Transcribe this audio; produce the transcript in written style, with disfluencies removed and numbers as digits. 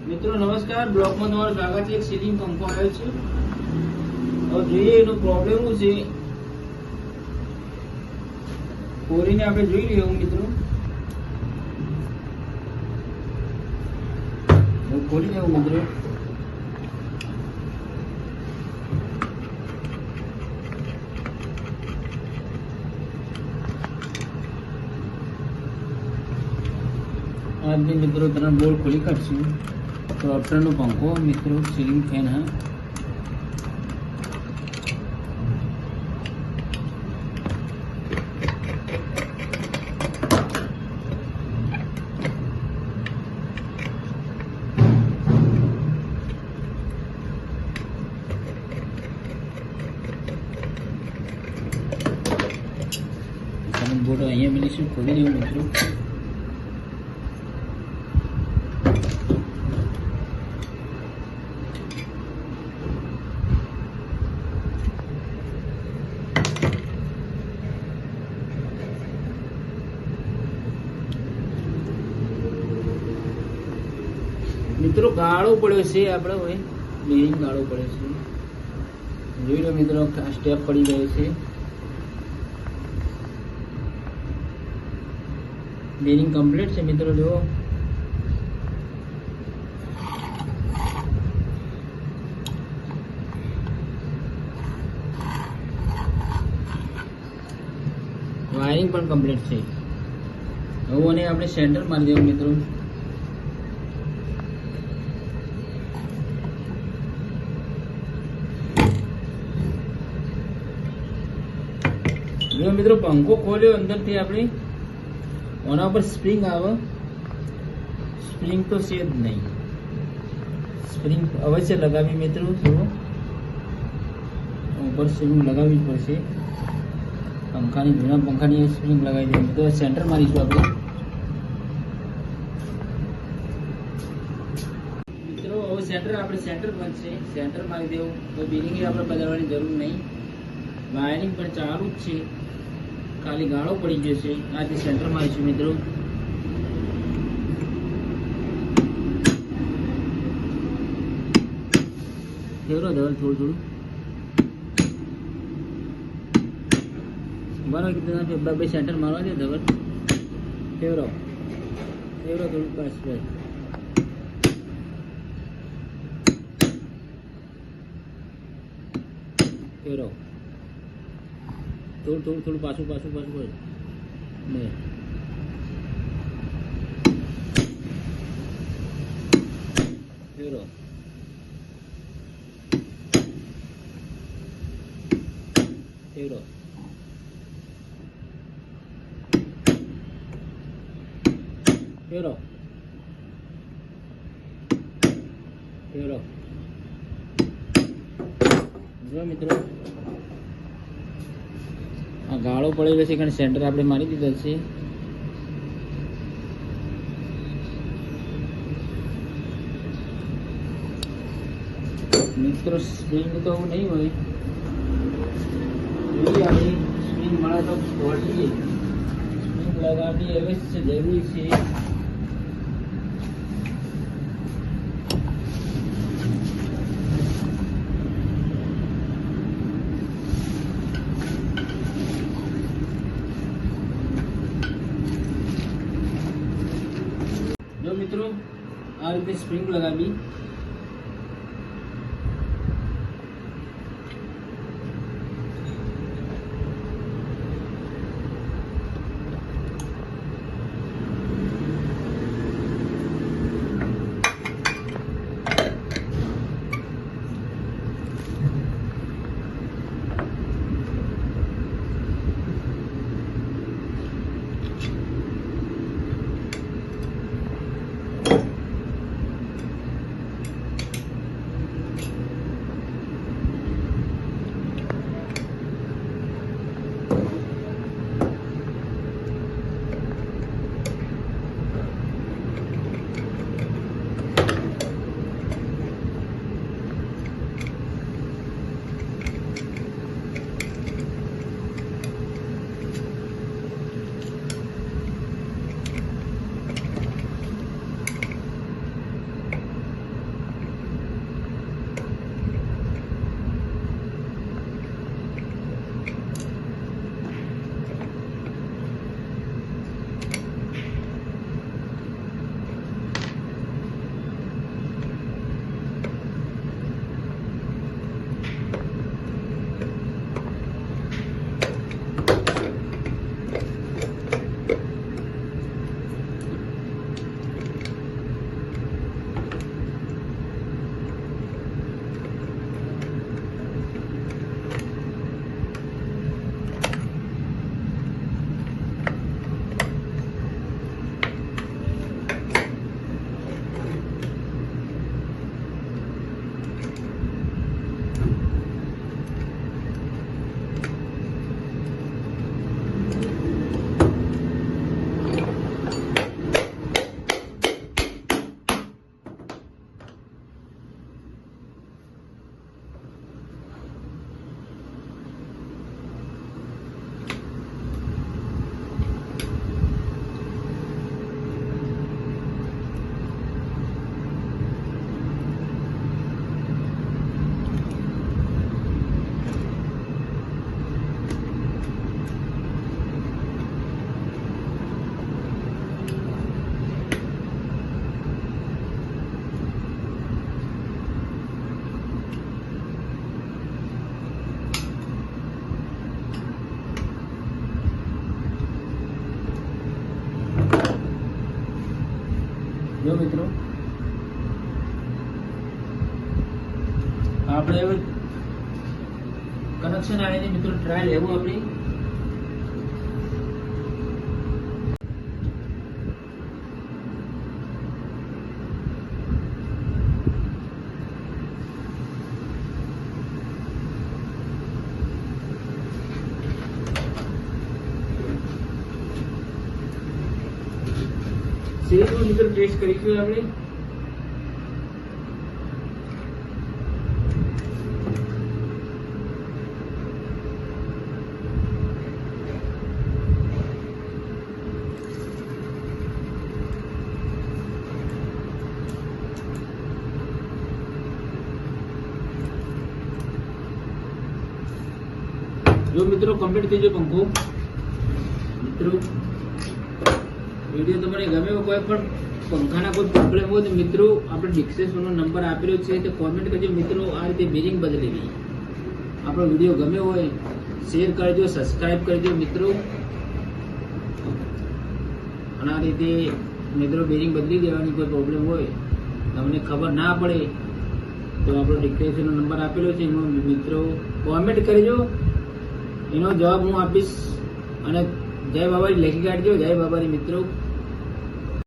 મિત્રો નમસ્કાર, બ્લોગમાં તમારું સ્વાગત છે। એક સીલિંગ પંખો આવ્યો છે। હવે જોઈએ એનો પ્રોબ્લેમ શું છે, ખોલીને આપણે જોઈ લઈએ। મિત્રો હું ખોલી દઉં। મિત્રો आज मित्रों तरह बोर्ड खोली कर तो ऑप्टर नो पंखो मित्रों सीलिंग फैन है। बोर्ड अँ मिली खोली देव मित्रों। मित्रों गाड़ो पड़े से આપણે હવે બેરિંગ ગાળો પડે છે। જોઈ લો મિત્રો આ સ્ટેપ પડી ગયો છે। બેરિંગ કમ્પ્લીટ છે મિત્રો। જો વાયરિંગ પણ કમ્પ્લીટ છે। હવે આને આપણે સેન્ટર મારી દેવું મિત્રો। जो मित्रों पंखो खोल्यो अंदर थी अपनी ओना पर स्प्रिंग आवे। स्प्रिंग तो से ज नहीं, स्प्रिंग अवश्य लगावी मित्रों। जो ऊपर स्प्रिंग लगावी पड़शे। पंखा जूना पंखा स्प्रिंग लगाई दे तो सेंटर मारीशुं आपणे। मित्रों हवे सेंटर आपणे सेंटर बनशे। सेंटर मारी देवुं तो बेरिंग आपणे बदलवानी जरूर नहीं। वायरिंग पण चालू ज छे, खाली गाळो पड़ी गयो छे। आज सेंटर मारीशुं मित्रों। फेरो धवल थोड़ું थोड़ું बनो कितना पे सेंटर मारवा दे धवल। फेरो फेरो थोड़ું पास पे फेरो थोड़ું थोड़ું थोड़ું पाछू पाछू पाछू कर ने फेरो फेरो फेरो फेरो। जो मित्रों आ गाळो पड़ेलो छे कारण सेंटर आपणे मारी दीधो छे। मित्रों स्प्रिंग तो नहीं होय, જોઈએ આપણે સ્પ્રિંગ મળે તો ખોલીએ। સ્પ્રિંગ લગાવવી અવશ્ય જરૂરી છે। जो मित्रों आ रीते स्प्रिंग लगावी। મિત્રો આપણે હવે કનેક્શન આવીને મિત્રો ટ્રાય લેવું આપણે. સિરીઝમાં મિત્રો ટેસ્ટ કરીશું આપણે. જો મિત્રો કમ્પ્લીટ થઈ ગયો પંખો. મિત્રો વિડીયો તમને ગમે કોઈ પણ પંખાના કોઈ પ્રોબ્લેમ હોય તો મિત્રો આપણે ડિસ્ક્રિપ્શનનો નંબર આપેલો છે તો કોમેન્ટ કરજો મિત્રો. આ રીતે બેરિંગ બદલેવી. આપણો વિડીયો ગમે હોય શેર કરજો, સબસ્ક્રાઇબ કરજો મિત્રો. અને આ રીતે મિત્રો બેરિંગ બદલી દેવાની કોઈ પ્રોબ્લેમ હોય તમને ખબર ના પડે તો આપણો ડિસ્ક્રિપ્શનનો નંબર આપેલો છે એમાં મિત્રો કોમેન્ટ કરજો, એનો જવાબ હું આપીશ. અને જય બાબાજી લખી કાઢજો. જય બાબાજી મિત્રો.